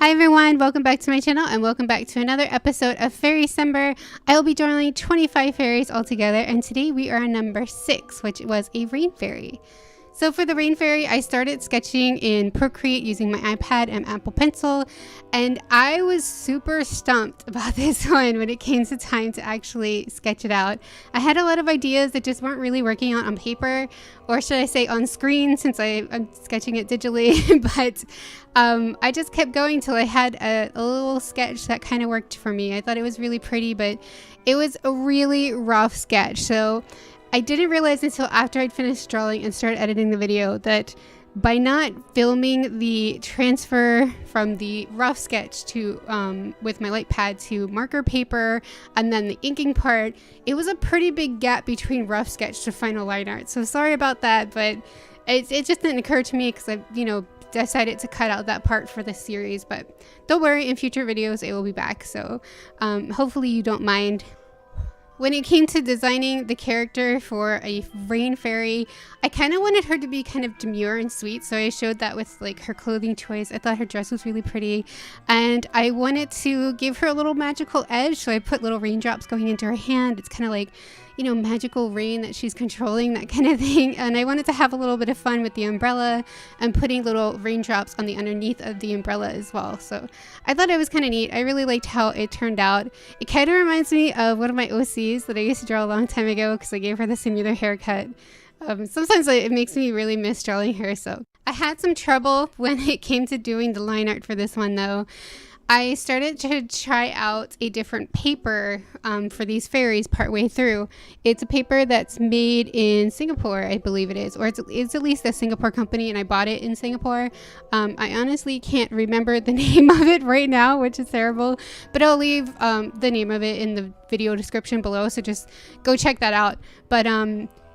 Hi everyone, welcome back to my channel and welcome back to another episode of Fairycember. I will be drawing 25 fairies altogether, and today we are on number 6, which was a rain fairy. So for the rain fairy, I started sketching in Procreate using my iPad and Apple Pencil, and I was super stumped about this one when it came to time to actually sketch it out. I had a lot of ideas that just weren't really working out on paper, or should I say on screen, since I'm sketching it digitally, but I just kept going till I had a little sketch that kind of worked for me. I thought it was really pretty, but it was a really rough sketch. So I didn't realize until after I'd finished drawing and started editing the video that by not filming the transfer from the rough sketch to with my light pad to marker paper and then the inking part, it was a pretty big gap between rough sketch to final line art. So sorry about that, but it just didn't occur to me because I, decided to cut out that part for this series. But don't worry, in future videos it will be back. So hopefully you don't mind. When it came to designing the character for a rain fairy, I kind of wanted her to be kind of demure and sweet, so I showed that with like her clothing choice. I thought her dress was really pretty, and I wanted to give her a little magical edge, so I put little raindrops going into her hand. It's kind of like, magical rain that she's controlling, that kind of thing. And I wanted to have a little bit of fun with the umbrella and putting little raindrops on the underneath of the umbrella as well. So I thought it was kind of neat. I really liked how it turned out. It kind of reminds me of one of my OCs that I used to draw a long time ago because I gave her the similar haircut. Sometimes it makes me really miss drawing her. So I had some trouble when it came to doing the line art for this one though. I started to try out a different paper for these fairies partway through. It's a paper that's made in Singapore, I believe it is, or it's at least a Singapore company, and I bought it in Singapore. I honestly can't remember the name of it right now, which is terrible, but I'll leave the name of it in the video description below, so just go check that out. But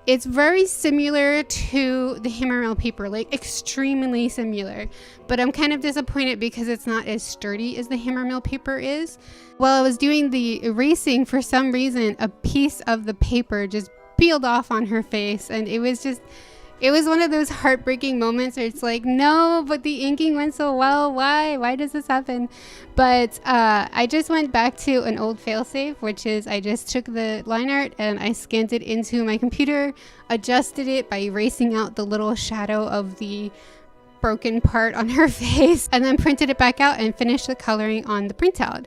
it's very similar to the hammermill paper, like extremely similar, but I'm kind of disappointed because it's not as sturdy as the hammermill paper is. While I was doing the erasing, for some reason, a piece of the paper just peeled off on her face, and it was one of those heartbreaking moments where it's like, no, but the inking went so well. Why does this happen? But I just went back to an old failsafe, which is I just took the line art and I scanned it into my computer, adjusted it by erasing out the little shadow of the broken part on her face, and then printed it back out and finished the coloring on the printout.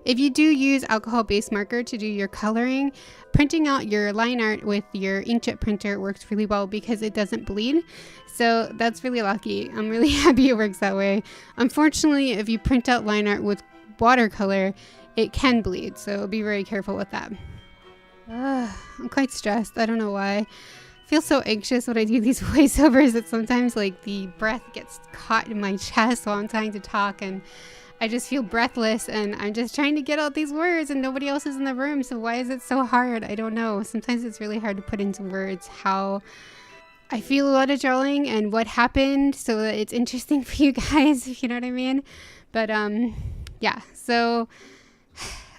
If you do use alcohol-based marker to do your coloring, printing out your line art with your inkjet printer works really well because it doesn't bleed. So that's really lucky. I'm really happy it works that way. Unfortunately, if you print out line art with watercolor, it can bleed, so be very careful with that. I'm quite stressed. I don't know why. I feel so anxious when I do these voiceovers that sometimes like the breath gets caught in my chest while I'm trying to talk, and I just feel breathless, and I'm just trying to get out these words and nobody else is in the room. So why is it so hard? I don't know. Sometimes it's really hard to put into words how I feel about a drawing and what happened, so that it's interesting for you guys, if you know what I mean. But yeah, so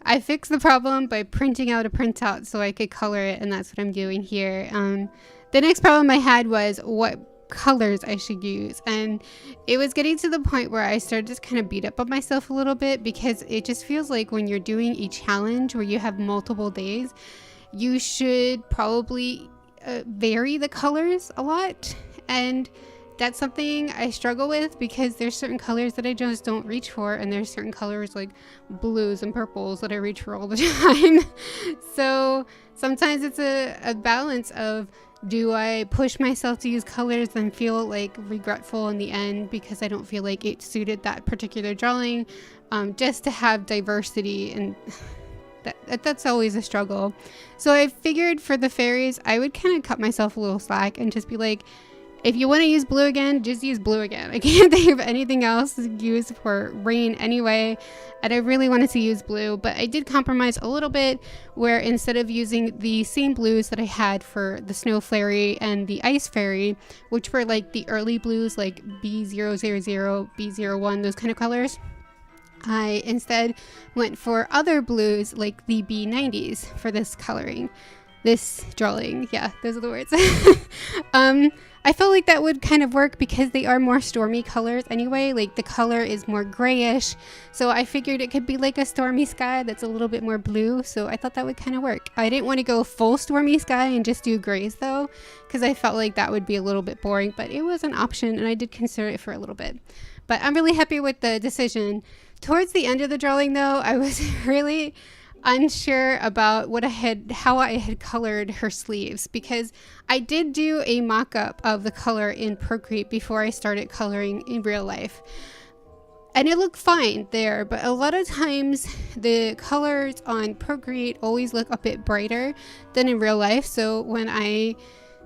I fixed the problem by printing out a printout so I could color it, and that's what I'm doing here. The next problem I had was what colors I should use, and it was getting to the point where I started to kind of beat up on myself a little bit, because it just feels like when you're doing a challenge where you have multiple days, you should probably vary the colors a lot, and that's something I struggle with because there's certain colors that I just don't reach for, and there's certain colors like blues and purples that I reach for all the time. So sometimes it's a balance of, do I push myself to use colors and feel like regretful in the end because I don't feel like it suited that particular drawing, just to have diversity, and that's always a struggle. So I figured for the fairies I would kind of cut myself a little slack and just be like, if you want to use blue again, just use blue again. I can't think of anything else to use for rain anyway, and I really wanted to use blue, but I did compromise a little bit, where instead of using the same blues that I had for the snow fairy and the ice fairy, which were like the early blues like B000, B01, those kind of colors, I instead went for other blues like the B90s for this coloring. this drawing. Yeah, those are the words. I felt like that would kind of work because they are more stormy colors anyway. Like the color is more grayish, so I figured it could be like a stormy sky that's a little bit more blue, so I thought that would kind of work. I didn't want to go full stormy sky and just do grays though, because I felt like that would be a little bit boring, but it was an option and I did consider it for a little bit. But I'm really happy with the decision. Towards the end of the drawing though, I was really unsure about how I had colored her sleeves, because I did do a mock-up of the color in Procreate before I started coloring in real life, and it looked fine there, but a lot of times the colors on Procreate always look a bit brighter than in real life. So when I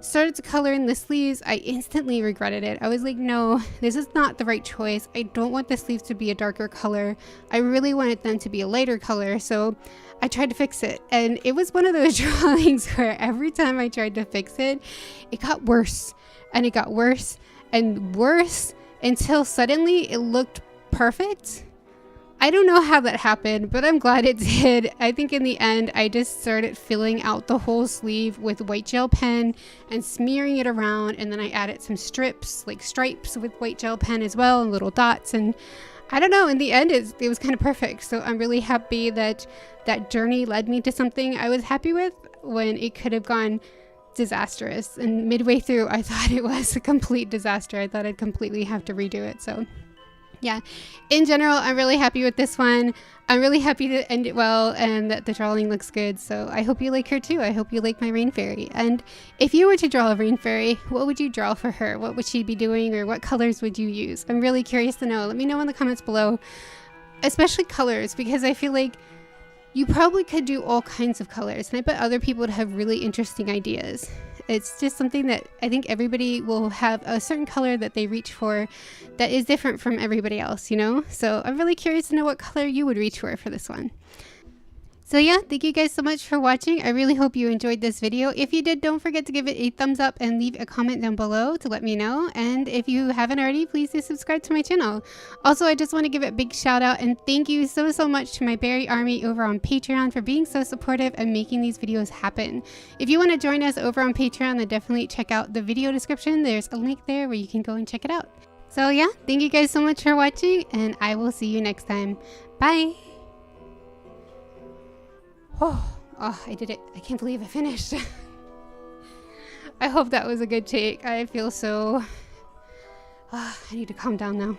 started to color in the sleeves, I instantly regretted it. I was like, no, this is not the right choice. I don't want the sleeves to be a darker color. I really wanted them to be a lighter color. So I tried to fix it, and it was one of those drawings where every time I tried to fix it, it got worse and it got worse and worse until suddenly it looked perfect. I don't know how that happened, but I'm glad it did. I think in the end, I just started filling out the whole sleeve with white gel pen and smearing it around. And then I added some strips, like stripes with white gel pen as well, and little dots. And I don't know, in the end, it was kind of perfect. So I'm really happy that that journey led me to something I was happy with when it could have gone disastrous. And midway through, I thought it was a complete disaster. I thought I'd completely have to redo it. So yeah, in general, I'm really happy with this one. I'm really happy to end it well and that the drawing looks good. So I hope you like her too. I hope you like my rain fairy. And if you were to draw a rain fairy, what would you draw for her? What would she be doing, or what colors would you use? I'm really curious to know. Let me know in the comments below, especially colors, because I feel like you probably could do all kinds of colors, and I bet other people would have really interesting ideas. It's just something that I think everybody will have a certain color that they reach for that is different from everybody else, you know? So I'm really curious to know what color you would reach for this one. So yeah, thank you guys so much for watching. I really hope you enjoyed this video. If you did, don't forget to give it a thumbs up and leave a comment down below to let me know. And if you haven't already, please do subscribe to my channel. Also, I just want to give a big shout out and thank you so much to my berry army over on Patreon for being so supportive and making these videos happen. If you want to join us over on Patreon, then definitely check out the video description. There's a link there where you can go and check it out. So yeah, thank you guys so much for watching, and I will see you next time. Bye! Oh, I did it. I can't believe I finished. I hope that was a good take. I feel so... I need to calm down now.